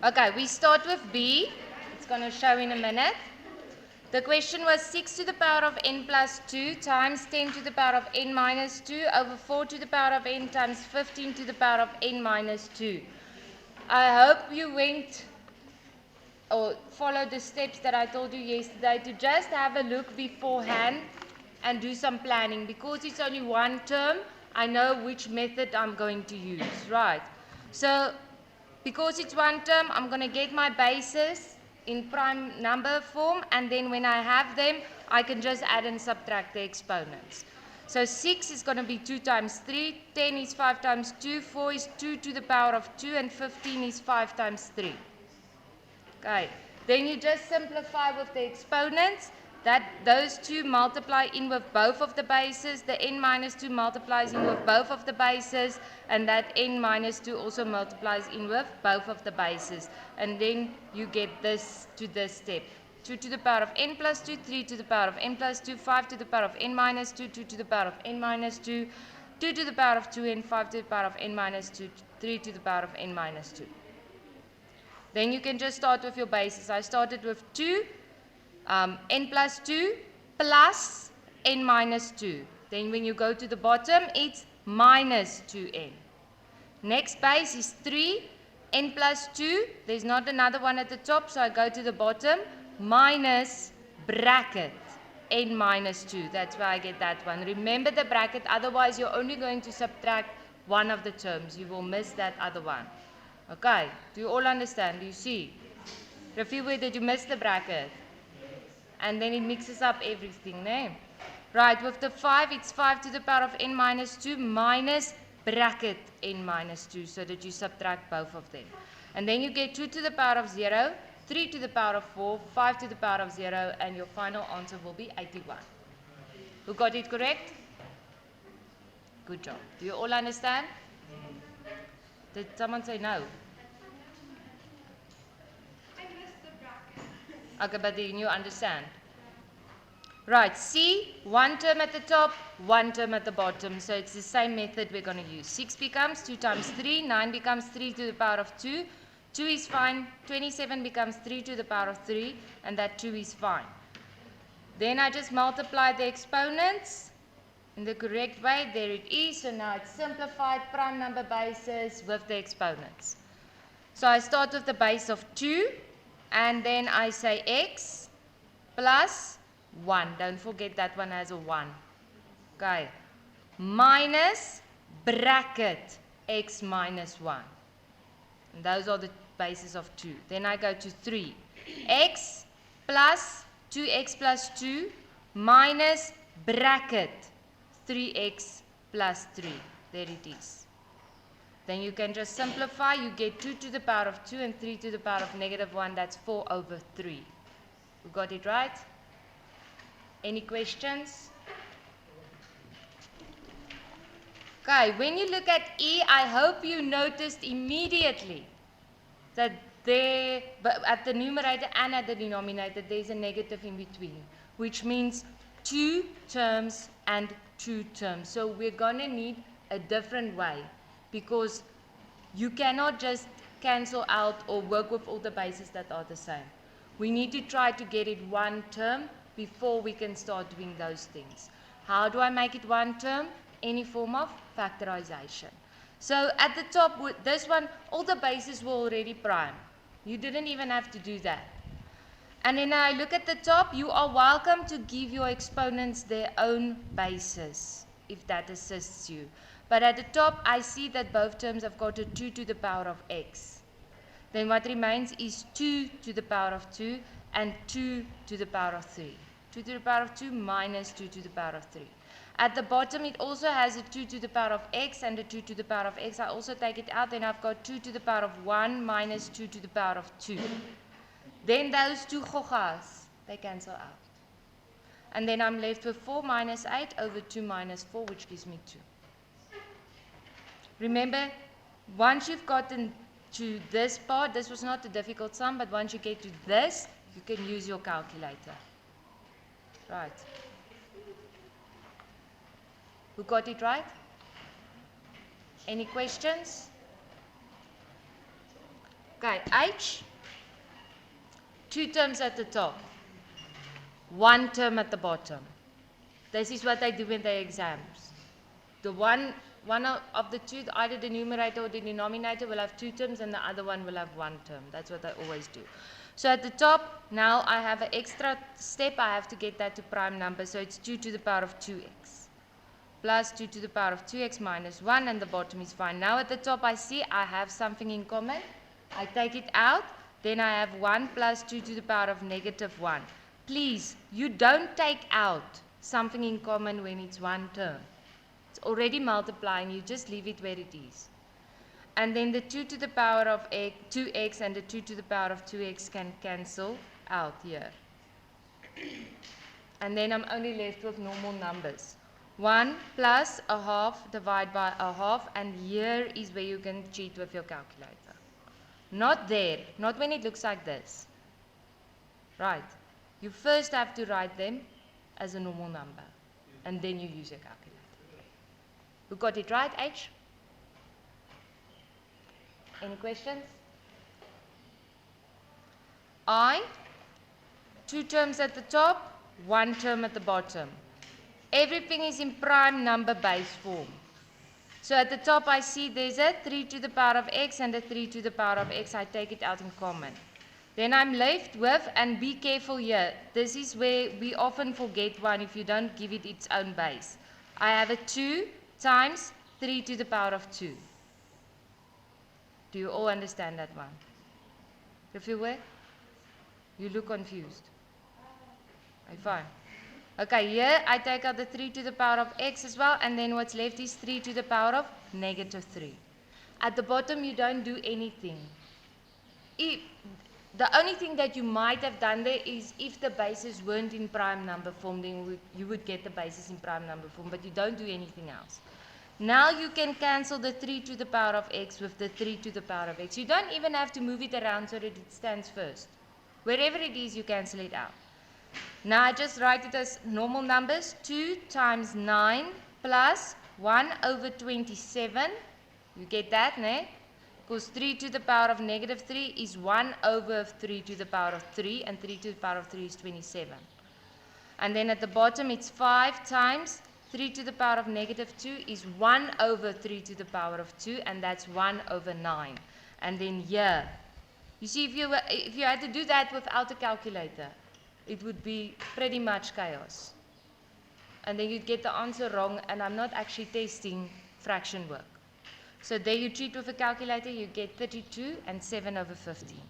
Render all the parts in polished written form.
Okay, we start with B. It's going to show in a minute. The question was 6 to the power of n plus 2 times 10 to the power of n minus 2 over 4 to the power of n times 15 to the power of n minus 2. I hope you went or followed the steps that I told you yesterday to just have a look beforehand and do some planning. Because it's only one term, I know which method I'm going to use, right? So, because it's one term, I'm going to get my bases in prime number form, and then when I have them, I can just add and subtract the exponents. So 6 is going to be 2 times 3, 10 is 5 times 2, 4 is 2 to the power of 2, and 15 is 5 times 3. Okay, then you just simplify with the exponents. Those two multiply in with both of the bases. The n minus 2 multiplies in with both of the bases, and that n minus 2 also multiplies in with both of the bases. And then you get this to this step. 2 to the power of n plus 2, 3 to the power of n plus 2, 5 to the power of n minus 2, 2 to the power of n minus 2, 2 to the power of 2, and 5 to the power of n minus 2, 3 to the power of n minus 2. Then you can just start with your bases. I started with 2, n plus 2 plus n minus 2. Then when you go to the bottom, it's minus 2n. Next base is 3, n plus 2. There's not another one at the top, so I go to the bottom, minus bracket n minus 2. That's where I get that one. Remember the bracket, otherwise you're only going to subtract one of the terms. You will miss that other one. Okay, do you all understand? Do you see? Review, where did you miss the bracket? And then it mixes up everything, no? Right, with the 5, it's 5 to the power of n minus 2 minus bracket n minus 2, so that you subtract both of them. And then you get 2 to the power of 0, 3 to the power of 4, 5 to the power of 0, and your final answer will be 81. Who got it correct? Good job. Do you all understand? Did someone say no? I missed the bracket. Okay, but then you understand. Right, C, one term at the top, one term at the bottom. So it's the same method we're going to use. 6 becomes 2 times 3, 9 becomes 3 to the power of 2. 2 is fine, 27 becomes 3 to the power of 3, and that 2 is fine. Then I just multiply the exponents in the correct way. There it is. So now it's simplified prime number bases with the exponents. So I start with the base of 2, and then I say x plus 1. Don't forget that one has a 1. Okay. Minus bracket x minus 1. And those are the bases of 2. Then I go to 3. X plus 2x plus 2 minus bracket 3x plus 3. There it is. Then you can just simplify. You get 2 to the power of 2 and 3 to the power of negative 1. That's 4 over 3. You got it right? Any questions? Okay, when you look at E, I hope you noticed immediately that there, at the numerator and at the denominator, there's a negative in between, which means 2 terms and 2 terms. So we're going to need a different way, because you cannot just cancel out or work with all the bases that are the same. We need to try to get it one term before we can start doing those things. How do I make it one term? Any form of factorization. So at the top, with this one, all the bases were already prime. You didn't even have to do that. And then I look at the top, you are welcome to give your exponents their own bases, if that assists you. But at the top, I see that both terms have got a 2 to the power of x. Then what remains is 2 to the power of 2 and 2 to the power of 3. 2 to the power of 2 minus 2 to the power of 3. At the bottom, it also has a 2 to the power of x and a 2 to the power of x. I also take it out, then I've got 2 to the power of 1 minus 2 to the power of 2. Then those two gogas, they cancel out. And then I'm left with 4 minus 8 over 2 minus 4, which gives me 2. Remember, once you've gotten to this part, this was not a difficult sum, but once you get to this, you can use your calculator. Right. Who got it right? Any questions? Okay, H, 2 terms at the top, 1 term at the bottom. This is what they do in their exams. The one of the two, either the numerator or the denominator will have 2 terms and the other one will have 1 term. That's what they always do. So at the top, now I have an extra step. I have to get that to prime number. So it's 2 to the power of 2x plus 2 to the power of 2x minus 1, and the bottom is fine. Now at the top I see I have something in common. I take it out. Then I have 1 plus 2 to the power of negative 1. Please, you don't take out something in common when it's 1 term. It's already multiplying, you just leave it where it is. And then the 2 to the power of 2x and the 2 to the power of 2x can cancel out here. And then I'm only left with normal numbers. 1 plus a half divided by a half, and here is where you can cheat with your calculator. Not there, not when it looks like this. Right. You first have to write them as a normal number, and then you use your calculator. Who got it right, H? Any questions? I, 2 terms at the top, 1 term at the bottom. Everything is in prime number base form. So at the top I see there's a 3 to the power of x and a 3 to the power of x. I take it out in common. Then I'm left with, and be careful here, this is where we often forget one if you don't give it its own base. I have a 2 times 3 to the power of 2. Do you all understand that one? If you were, you look confused. Okay, fine. Okay, here I take out the 3 to the power of x as well, and then what's left is 3 to the power of negative 3. At the bottom you don't do anything. The only thing that you might have done there is if the bases weren't in prime number form, then you would get the bases in prime number form, but you don't do anything else. Now you can cancel the 3 to the power of x with the 3 to the power of x. You don't even have to move it around so that it stands first. Wherever it is, you cancel it out. Now I just write it as normal numbers. 2 times 9 plus 1 over 27. You get that, ne? Because 3 to the power of negative 3 is 1 over 3 to the power of 3, and 3 to the power of 3 is 27. And then at the bottom it's 5 times 3 to the power of negative 2 is 1 over 3 to the power of 2, and that's 1 over 9. And then here, you see, if you had to do that without a calculator, it would be pretty much chaos. And then you'd get the answer wrong, and I'm not actually testing fraction work. So there you treat with a calculator, you get 32 and 7 over 15.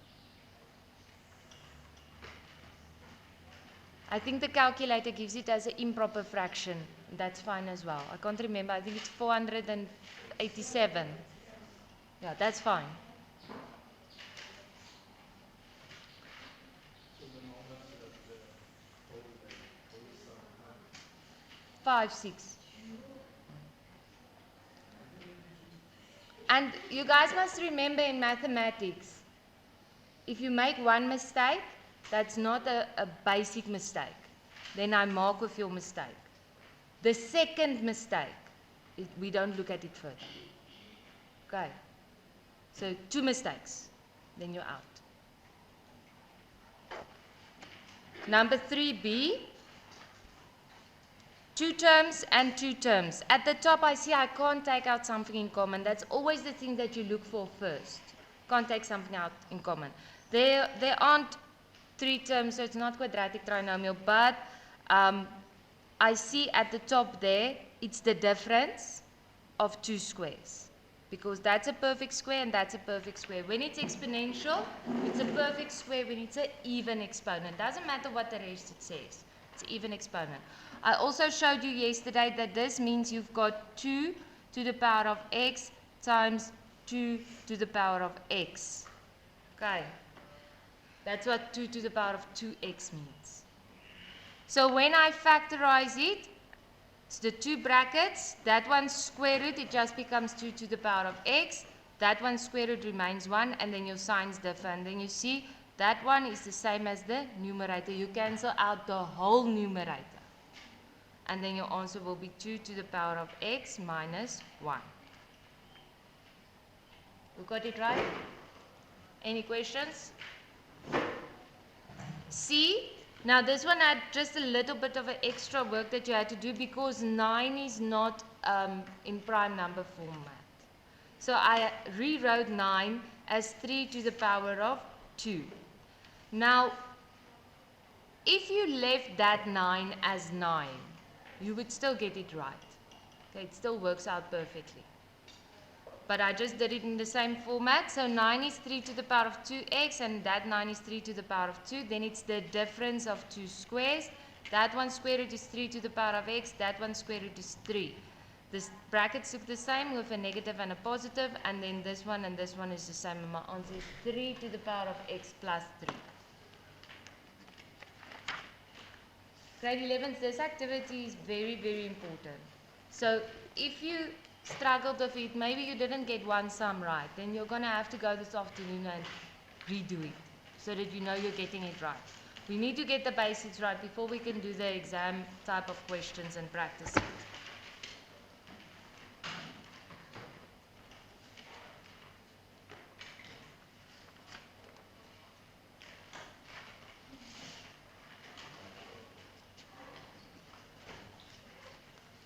I think the calculator gives it as an improper fraction. That's fine as well. I can't remember. I think it's 487. Yeah, that's fine. 5, 6. And you guys must remember in mathematics, if you make one mistake, that's not a basic mistake. Then I mark with your mistake. The second mistake, we don't look at it further. Okay. So 2 mistakes, then you're out. Number 3b, 2 terms and 2 terms. At the top I see I can't take out something in common. That's always the thing that you look for first. Can't take something out in common. There aren't 3 terms, so it's not quadratic trinomial, but I see at the top there, it's the difference of 2 squares. Because that's a perfect square and that's a perfect square. When it's exponential, it's a perfect square. When it's an even exponent, doesn't matter what the rest it says. It's an even exponent. I also showed you yesterday that this means you've got 2 to the power of x times 2 to the power of x. Okay. That's what 2 to the power of 2x means. So when I factorize it, it's the 2 brackets. That one's square root, it just becomes 2 to the power of x. That one's square root remains 1, and then your signs differ. And then you see that one is the same as the numerator. You cancel out the whole numerator. And then your answer will be 2 to the power of x minus 1. You got it right? Any questions? C. Now this one had just a little bit of an extra work that you had to do because 9 is not in prime number format. So I rewrote 9 as 3 to the power of 2. Now, if you left that 9 as 9, you would still get it right. Okay, it still works out perfectly. But I just did it in the same format. So 9 is 3 to the power of 2x, and that 9 is 3 to the power of 2. Then it's the difference of 2 squares. That one square root is 3 to the power of x. That one square root is 3. This brackets look the same with a negative and a positive, and then this one and this one is the same. And my answer is 3 to the power of x plus 3. Grade 11, this activity is very, very important. So if you struggled with it, maybe you didn't get one sum right, then you're going to have to go this afternoon and redo it so that you know you're getting it right. We need to get the basics right before we can do the exam type of questions and practice it.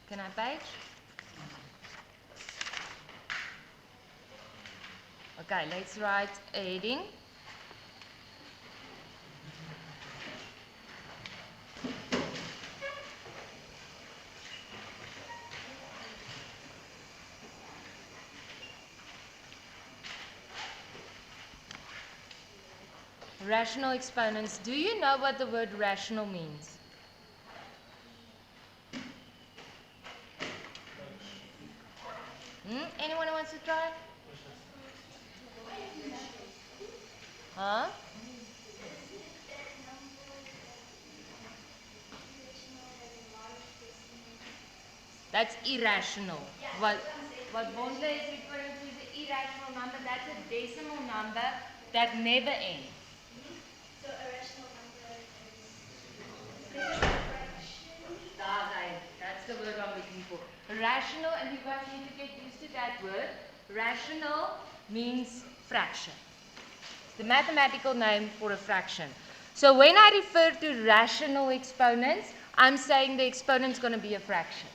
Can I page? Okay, let's write a heading. Rational exponents. Do you know what the word rational means? Anyone who wants to try? Huh? That's irrational. What Bonda is referring to is an irrational number. That's a decimal number that never ends. So a rational number is a fraction. That's the word I'm looking for. Rational, and you guys need to get used to that word. Rational means fraction. It's the mathematical name for a fraction. So when I refer to rational exponents, I'm saying the exponent's going to be a fraction.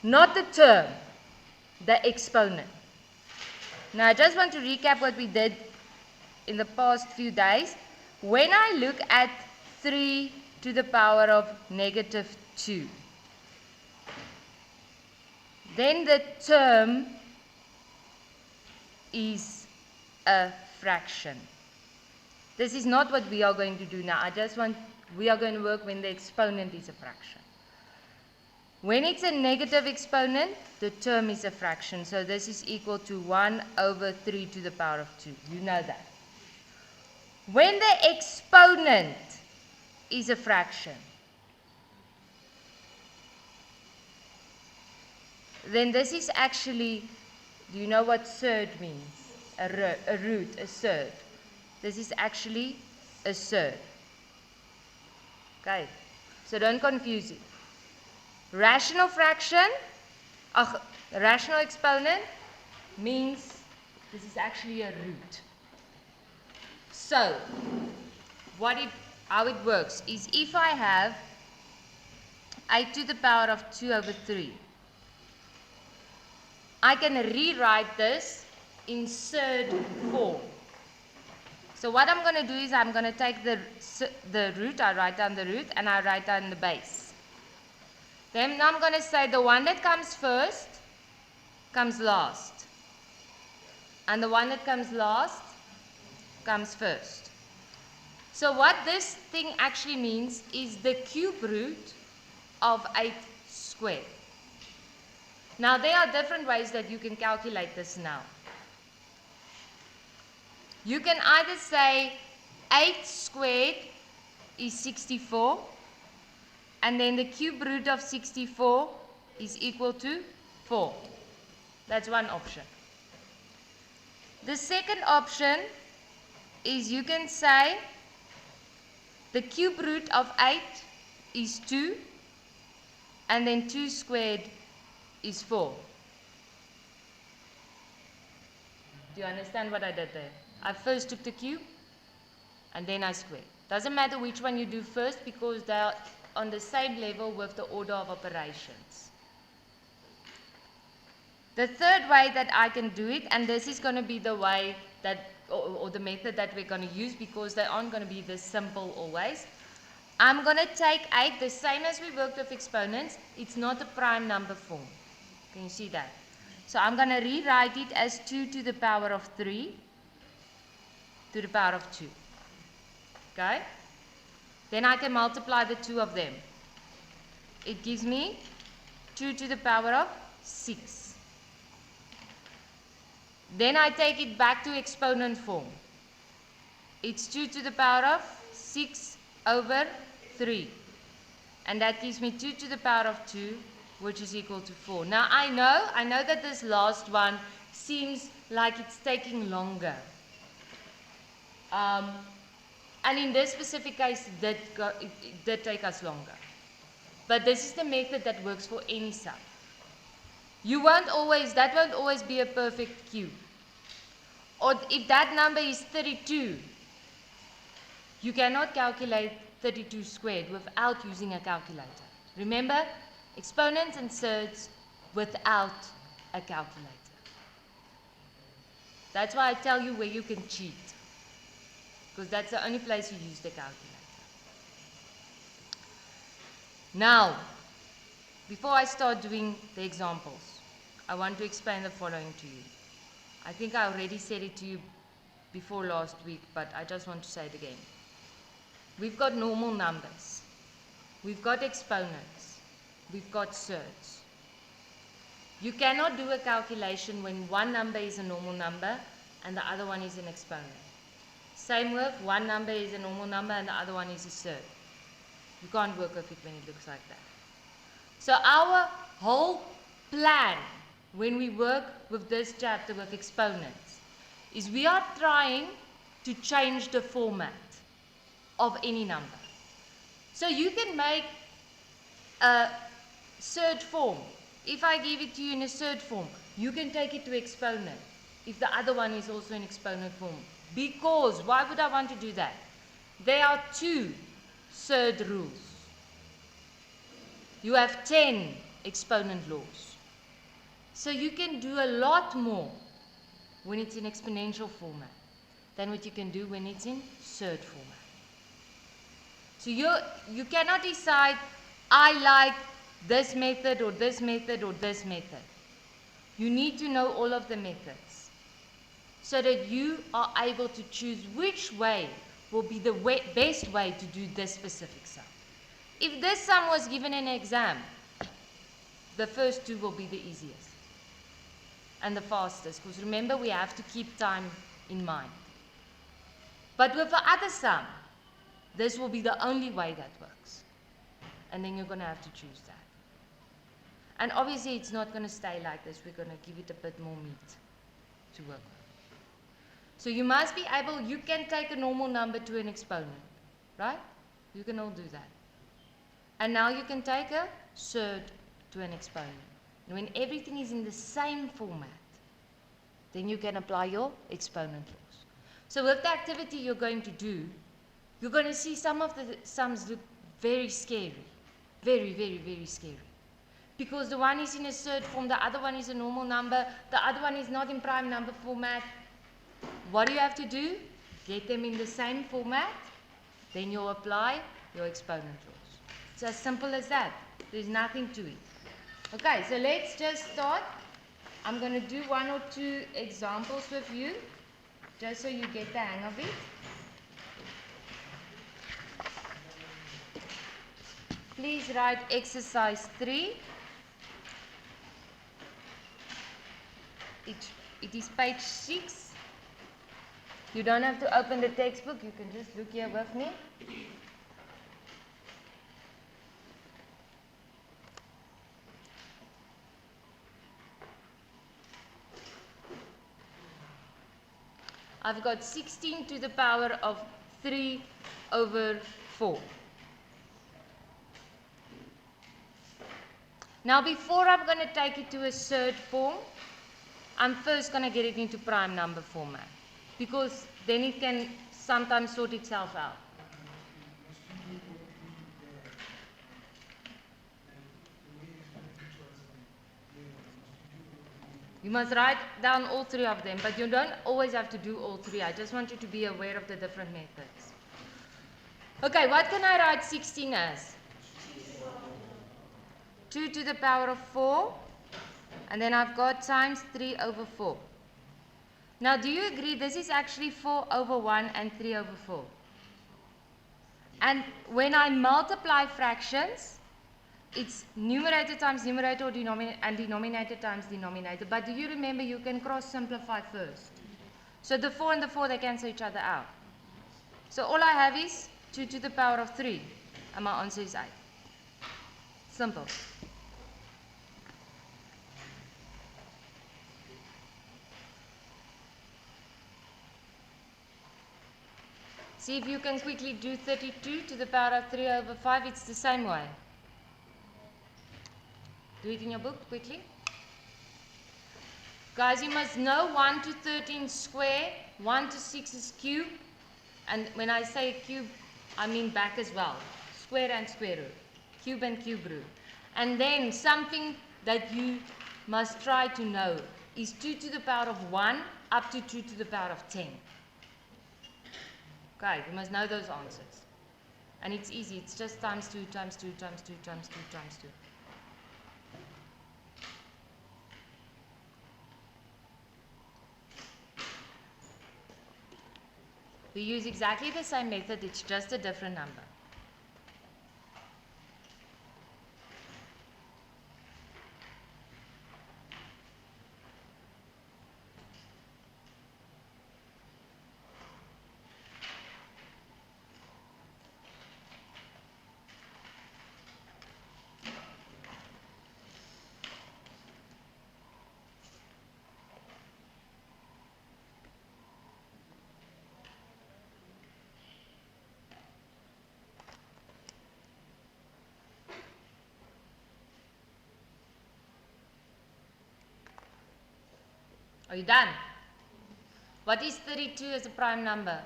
Not the term, the exponent. Now I just want to recap what we did in the past few days. When I look at 3 to the power of negative 2, then the term is a fraction. This is not what we are going to do now. We are going to work when the exponent is a fraction. When it's a negative exponent, the term is a fraction. So this is equal to 1 over 3 to the power of 2. You know that. When the exponent is a fraction, then this is actually, do you know what surd means? A root, a surd. This is actually a surd. Okay, so don't confuse it. Rational fraction, rational exponent means this is actually a root. So, how it works is if I have 8 to the power of 2 over 3, I can rewrite this in surd form. So what I'm going to do is I'm going to take the root, I write down the root, and I write down the base. Then I'm going to say the one that comes first comes last. And the one that comes last comes first. So what this thing actually means is the cube root of 8 squared. Now there are different ways that you can calculate this now. You can either say 8 squared is 64, and then the cube root of 64 is equal to 4. That's one option. The second option is you can say the cube root of 8 is 2, and then 2 squared is 4. Do you understand what I did there? I first took the cube and then I squared. Doesn't matter which one you do first because they are on the same level with the order of operations. The third way that I can do it, and this is going to be the way that, or the method that we're going to use because they aren't going to be this simple always. I'm going to take 8, the same as we worked with exponents. It's not a prime number form. Can you see that? So I'm going to rewrite it as 2 to the power of 3 to the power of 2. Okay? Then I can multiply the two of them. It gives me 2 to the power of 6. Then I take it back to exponent form. It's 2 to the power of 6 over 3. And that gives me 2 to the power of 2, which is equal to 4. Now I know that this last one seems like it's taking longer. And in this specific case, it did take us longer. But this is the method that works for any sum. That won't always be a perfect cube. Or if that number is 32, you cannot calculate 32 squared without using a calculator. Remember, exponents and surds without a calculator. That's why I tell you where you can cheat, because that's the only place you use the calculator. Now, before I start doing the examples, I want to explain the following to you. I think I already said it to you before last week, but I just want to say it again. We've got normal numbers. We've got exponents. We've got surds. You cannot do a calculation when one number is a normal number and the other one is an exponent. Same with one number is a normal number and the other one is a surd. You can't work with it when it looks like that. So our whole plan when we work with this chapter with exponents is we are trying to change the format of any number. So you can make a surd form. If I give it to you in a surd form, you can take it to exponent if the other one is also in exponent form. Because, why would I want to do that? There are 2 surd rules. You have 10 exponent laws. So you can do a lot more when it's in exponential format than what you can do when it's in surd format. So you cannot decide, I like this method or this method or this method. You need to know all of the methods so that you are able to choose which way will be the best way to do this specific sum. If this sum was given in an exam, the first 2 will be the easiest and the fastest, because remember we have to keep time in mind. But with the other sum, this will be the only way that works. And then you're going to have to choose that. And obviously it's not going to stay like this. We're going to give it a bit more meat to work with. So you must be able, you can take a normal number to an exponent, right? You can all do that. And now you can take a surd to an exponent. And when everything is in the same format, then you can apply your exponent laws. So with the activity you're going to do, you're going to see some of the sums look very scary. Very, very, very scary. Because the one is in a surd form, the other one is a normal number, the other one is not in prime number format. What do you have to do? Get them in the same format, then you'll apply your exponent laws. It's as simple as that. There's nothing to it. Okay, so let's just start. I'm going to do 1 or 2 examples with you, just so you get the hang of it. Please write exercise 3. It is page 6. You don't have to open the textbook, you can just look here with me. I've got 16 to the power of 3 over 4. Now before I'm going to take it to a surd form, I'm first going to get it into prime number format, because then it can sometimes sort itself out. You must write down all three of them, but you don't always have to do all three. I just want you to be aware of the different methods. Okay, what can I write 16 as? 2 to the power of 4, and then I've got times 3 over 4. Now, do you agree this is actually 4 over 1 and 3 over 4? And when I multiply fractions, it's numerator times numerator or and denominator times denominator. But do you remember you can cross simplify first? So the 4 and the 4, they cancel each other out. So all I have is 2 to the power of 3. And my answer is 8. Simple. See if you can quickly do 32 to the power of 3 over 5. It's the same way. Do it in your book quickly. Guys, you must know 1 to 13 square, 1 to 6 is cube. And when I say cube, I mean back as well. Square and square root. Cube and cube root. And then something that you must try to know is 2 to the power of 1 up to 2 to the power of 10. Okay, you must know those answers. And it's easy. It's just times 2, times 2, times 2, times 2, times 2. We use exactly the same method, it's just a different number. Are you done? What is 32 as a prime number?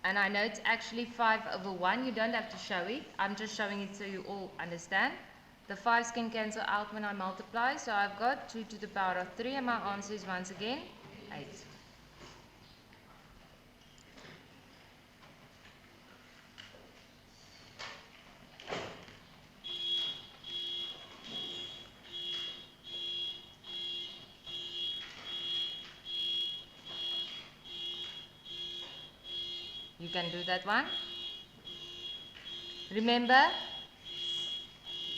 And I know it's actually 5 over 1. You don't have to show it. I'm just showing it so you all understand. The 5's can cancel out when I multiply. So I've got 2 to the power of 3. And my answer is once again 8. You can do that one. Remember,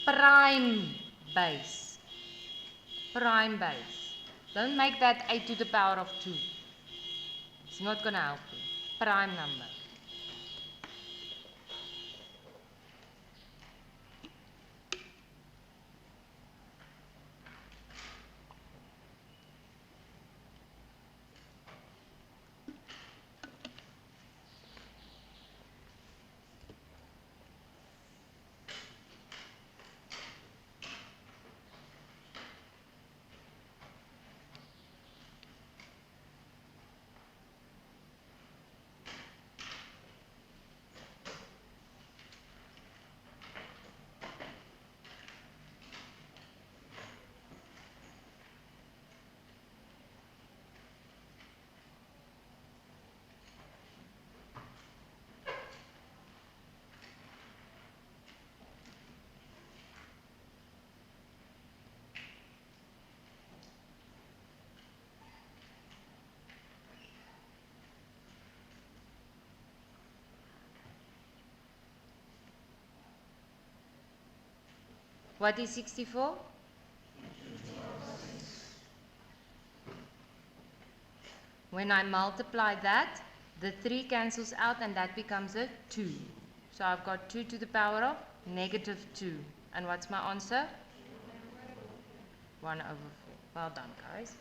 prime base. Prime base. Don't make that 8 to the power of 2. It's not going to help you. Prime number. What is 64? When I multiply that, the 3 cancels out and that becomes a 2. So I've got 2 to the power of negative 2. And what's my answer? 1 over 4. Well done, guys.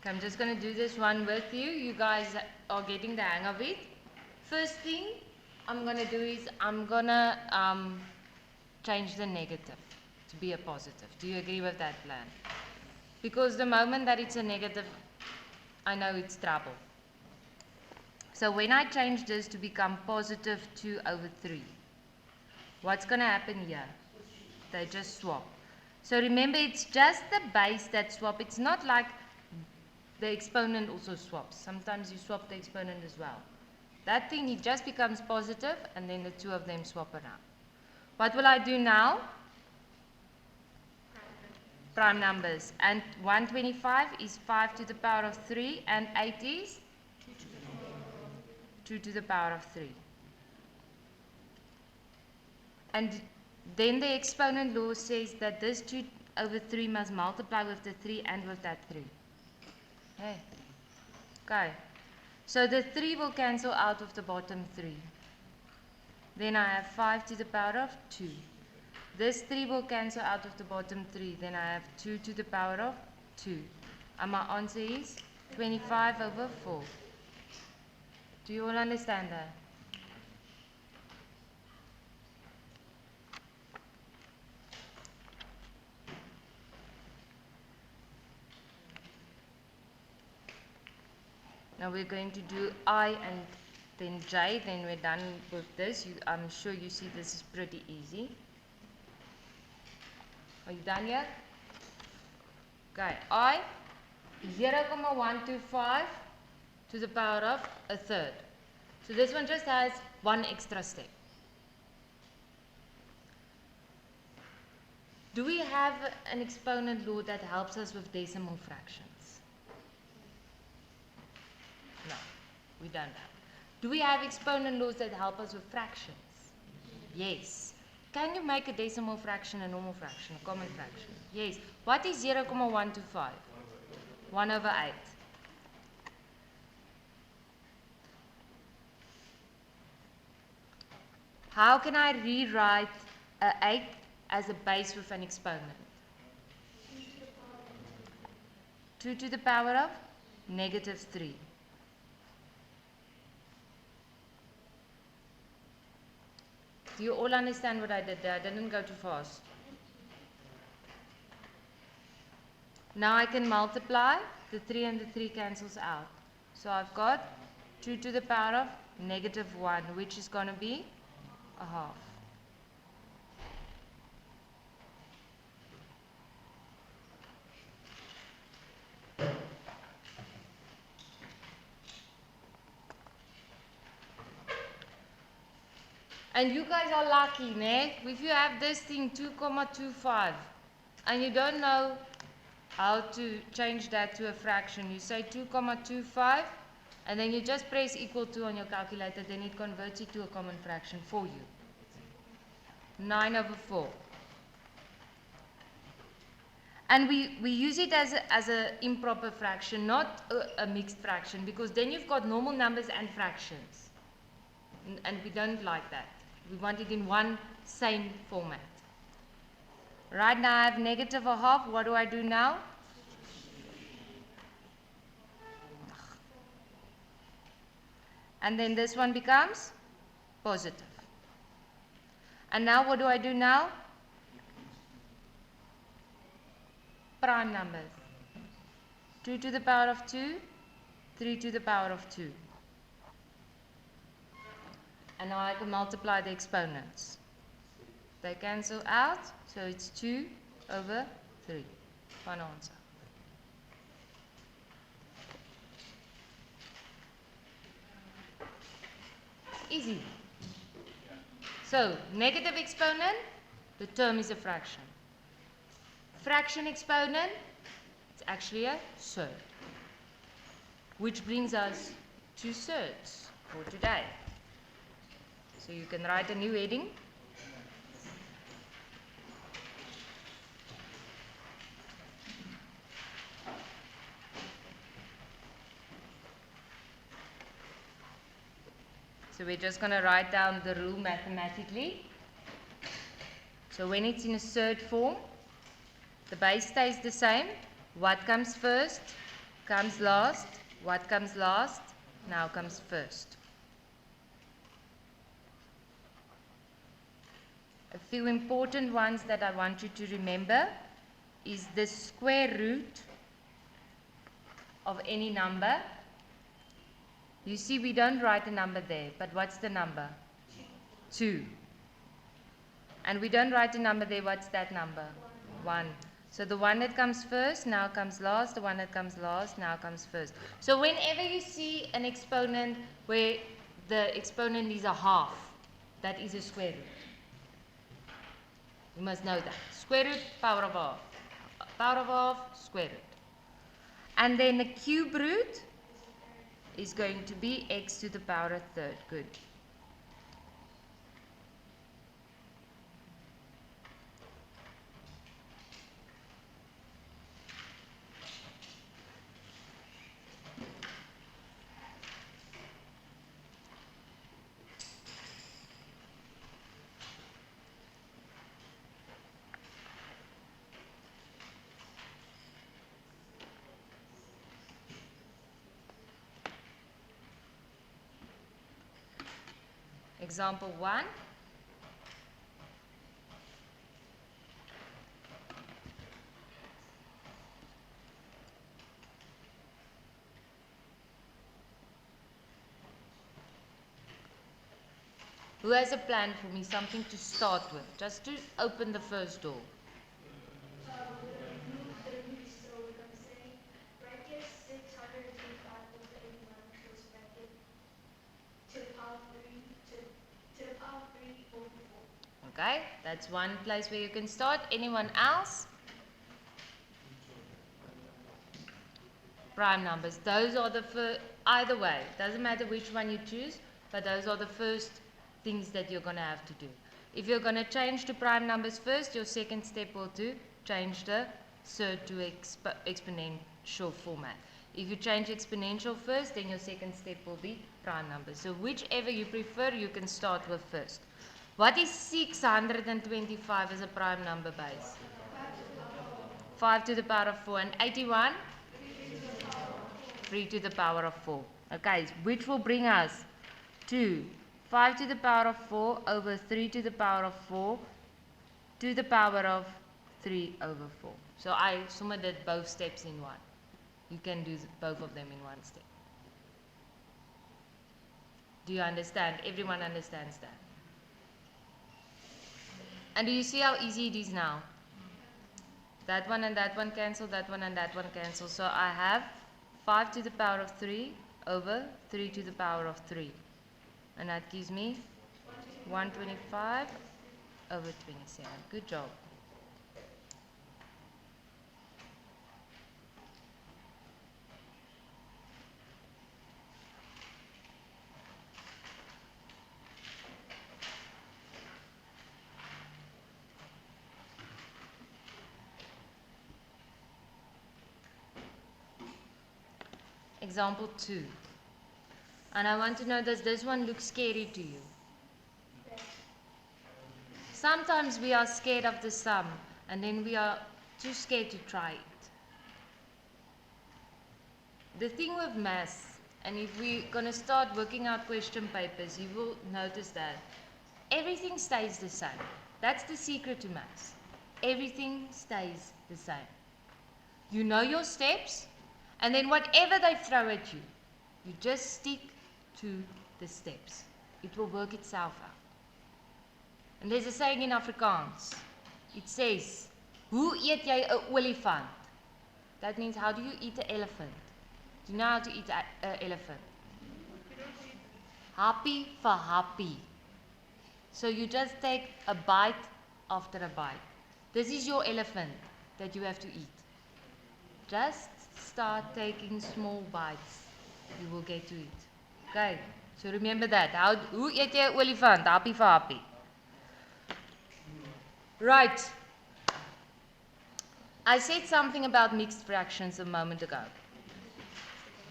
Okay, I'm just going to do this one with you. You guys are getting the hang of it. First thing I'm going to do is I'm going to change the negative to be a positive. Do you agree with that plan? Because the moment that it's a negative, I know it's trouble. So when I change this to become positive 2 over 3, what's going to happen here? They just swap. So remember, it's just the base that swap. It's not like the exponent also swaps. Sometimes you swap the exponent as well. That thing, it just becomes positive, and then the two of them swap around. What will I do now? Prime numbers. And 125 is 5 to the power of 3, and 8 is 2 to the power of 3. And then the exponent law says that this 2 over 3 must multiply with the 3 and with that 3. Hey. Okay. So the 3 will cancel out of the bottom 3. Then I have 5 to the power of 2. This 3 will cancel out of the bottom 3. Then I have 2 to the power of 2. And my answer is 25 over 4. Do you all understand that? Now we're going to do I and then J, then we're done with this. I'm sure you see this is pretty easy. Are you done yet? Okay, I 0,125 to the power of a third. So this one just has one extra step. Do we have an exponent law that helps us with decimal fractions? No, we don't have. Do we have exponent laws that help us with fractions? Yes. Can you make a decimal fraction a normal fraction, a common fraction? Yes. What is 0,125? 1 over 8. How can I rewrite a 8 as a base with an exponent? 2 to the power of negative 3. Do you all understand what I did there? I didn't go too fast. Now I can multiply. The 3 and the 3 cancels out. So I've got 2 to the power of negative 1, which is going to be a half. And you guys are lucky, ne? If you have this thing 2,25 and you don't know how to change that to a fraction, you say 2,25 and then you just press equal to on your calculator, then it converts it to a common fraction for you. 9 over 4. And we use it as a improper fraction, not a mixed fraction, because then you've got normal numbers and fractions. And we don't like that. We want it in one same format. Right now I have negative a half. What do I do now? And then this one becomes positive. And now what do I do now? Prime numbers. 2 to the power of 2, 3 to the power of 2. And now I can multiply the exponents. They cancel out, so it's 2 over 3. One answer. Easy. So, negative exponent, the term is a fraction. Fraction exponent, it's actually a surd. Which brings us to surds for today. So you can write a new heading. So we're just going to write down the rule mathematically. So when it's in a surd form, the base stays the same. What comes first? comes last. What comes last? Now comes first. A few important ones that I want you to remember is the square root of any number. You see, we don't write a number there, but what's the number? 2. And we don't write a number there, what's that number? 1. So the one that comes first now comes last, the one that comes last now comes first. So whenever you see an exponent where the exponent is a half, that is a square root. You must know that. Square root, power of half. Power of half, square root. And then the cube root is going to be x to the power of third. Good. Example 1. Who has a plan for me, something to start with, just to open the first door? Remove the root, so we're going to say bracket 625 over 81 close bracket to the power of 3 to the power of 3 over 4. Okay, that's one place where you can start. Anyone else? Prime numbers. Those are the first, either way, doesn't matter which one you choose, but those are the first things that you're going to have to do. If you're going to change to prime numbers first, your second step will do change the surd to exponential format. If you change exponential first, then your second step will be prime numbers. So whichever you prefer, you can start with first. What is 625 as a prime number base? 5 to the power of 4. And 81? 3 to the power of 4. Okay, which will bring us to 5 to the power of 4 over 3 to the power of 4 to the power of 3 over 4. So I did both steps in one. You can do both of them in one step. Do you understand? Everyone understands that? And do you see how easy it is now? That one and that one cancel, that one and that one cancel. So I have 5 to the power of 3 over 3 to the power of 3. And that gives me 125 over 27. Good job. Example 2. And I want to know, does this one look scary to you? Sometimes we are scared of the sum, and then we are too scared to try it. The thing with maths, and if we're going to start working out question papers, you will notice that everything stays the same. That's the secret to maths. Everything stays the same. You know your steps, and then whatever they throw at you, you just stick to the steps. It will work itself out. And there's a saying in Afrikaans. It says, hoe eet jy 'n olifant? That means, how do you eat an elephant? Do you know how to eat an elephant? Happy for happy. So you just take a bite after a bite. This is your elephant that you have to eat. Just start taking small bites. You will get to it. Okay, so remember that. Hoe eet jy 'n olifant? Happy for happy. Right. I said something about mixed fractions a moment ago.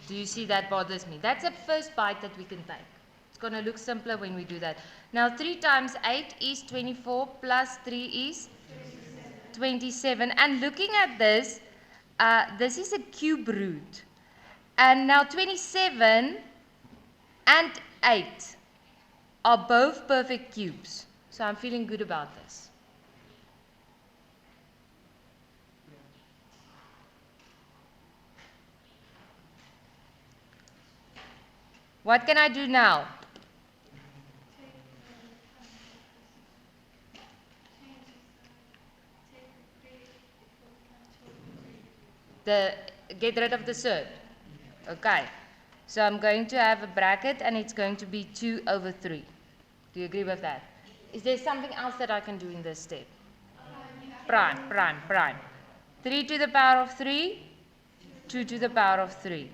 Do you see that bothers me? That's the first bite that we can take. It's going to look simpler when we do that. Now 3 times 8 is 24 plus 3 is 27. And looking at this, this is a cube root. And now 27 and 8 are both perfect cubes. So I'm feeling good about this. What can I do now? Get rid of the surd. Okay. So I'm going to have a bracket and it's going to be 2 over 3. Do you agree with that? Is there something else that I can do in this step? Prime. 3 to the power of 3, 2 to the power of 3.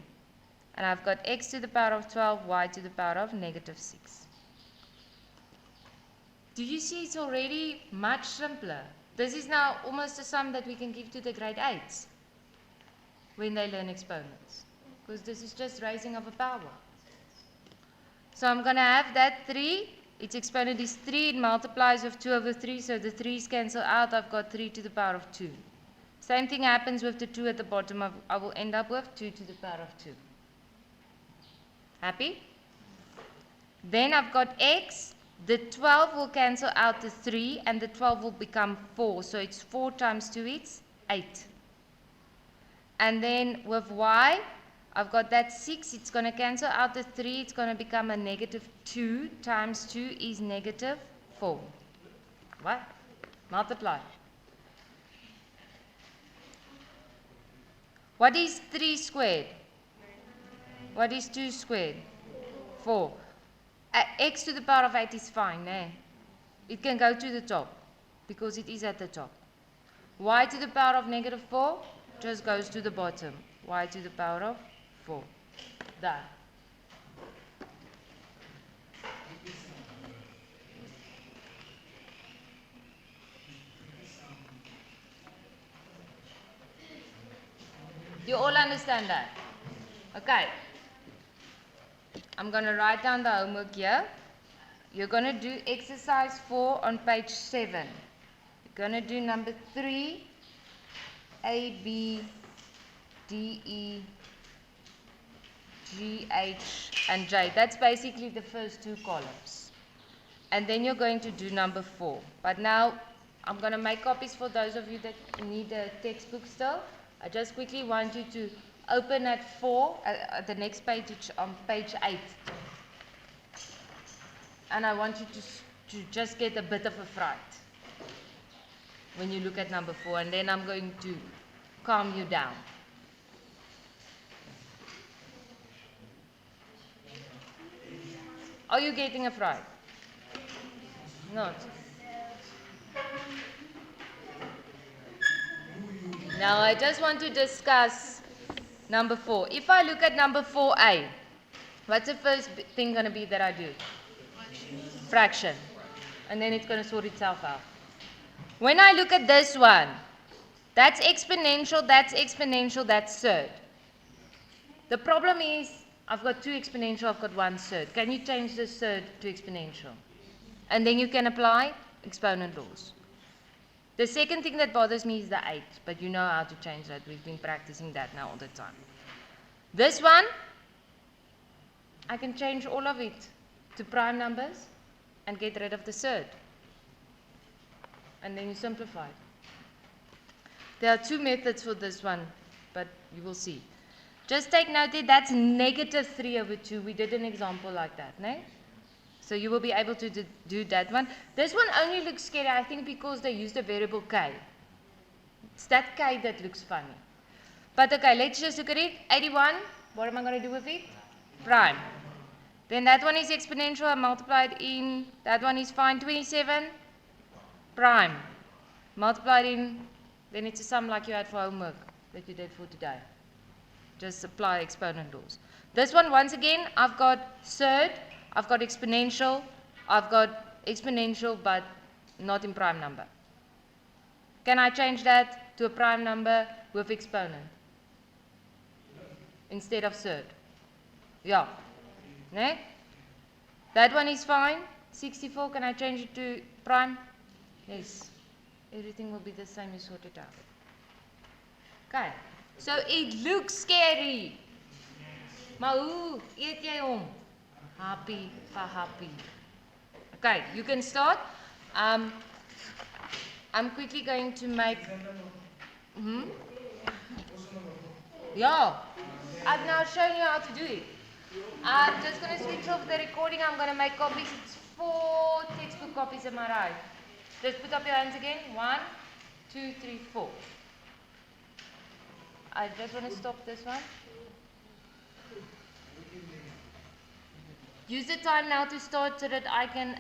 And I've got x to the power of 12, y to the power of negative 6. Do you see it's already much simpler? This is now almost a sum that we can give to the grade 8s when they learn exponents. Because this is just raising of a power. So I'm going to have that 3. Its exponent is 3. It multiplies with 2 over 3. So the 3's cancel out. I've got 3 to the power of 2. Same thing happens with the 2 at the bottom. I will end up with 2 to the power of 2. Happy? Then I've got x. The 12 will cancel out the 3. And the 12 will become 4. So it's 4 times 2. It's 8. And then with y, I've got that 6. It's going to cancel out the 3. It's going to become a negative 2 times 2 is negative 4. What? Multiply. What is 3 squared? What is 2 squared? 4. X to the power of 8 is fine. Eh? It can go to the top because it is at the top. Y to the power of negative 4 just goes to the bottom. Y to the power of 4. Done. You all understand that? Okay. I'm going to write down the homework here. You're going to do exercise 4 on page 7. You're going to do number 3, A, B, D, E, G, H, and J. That's basically the first 2 columns. And then you're going to do number 4. But now I'm going to make copies for those of you that need a textbook still. I just quickly want you to open at 4, at the next page, on page 8. And I want you to just get a bit of a fright when you look at number 4. And then I'm going to calm you down. Are you getting a fright? Not. Now I just want to discuss number 4. If I look at number 4a, what's the first thing going to be that I do? Fraction. And then it's going to sort itself out. When I look at this one, that's exponential, that's surd. The problem is I've got 2 exponential, I've got 1 surd. Can you change the surd to exponential? And then you can apply exponent laws. The second thing that bothers me is the 8, but you know how to change that. We've been practicing that now all the time. This one, I can change all of it to prime numbers and get rid of the surd. And then you simplify it. There are 2 methods for this one, but you will see. Just take note that that's negative 3 over 2. We did an example like that, no? So you will be able to do that one. This one only looks scary, I think, because they used a variable k. It's that k that looks funny. But okay, let's just look at it. 81, what am I going to do with it? Prime. Then that one is exponential, I multiplied in. That one is fine. 27, prime. Multiplied in, then it's a sum like you had for homework that you did for today. Just apply exponent laws. This one, once again, I've got surd. I've got exponential but not in prime number. Can I change that to a prime number with exponent instead of surd? Yeah. Ne? That one is fine. 64, can I change it to prime? Yes. Everything will be the same, you sort it out. Okay. So it looks scary. Maar hoe eet jy hom? Happy vir happy. Okay, you can start. I'm quickly going to make. Yeah, I've now shown you how to do it. I'm just going to switch off the recording. I'm going to make copies. It's 4 textbook copies, am I right? Just put up your hands again. 1, 2, 3, 4. I just want to stop this one. Use the time now to start so that I can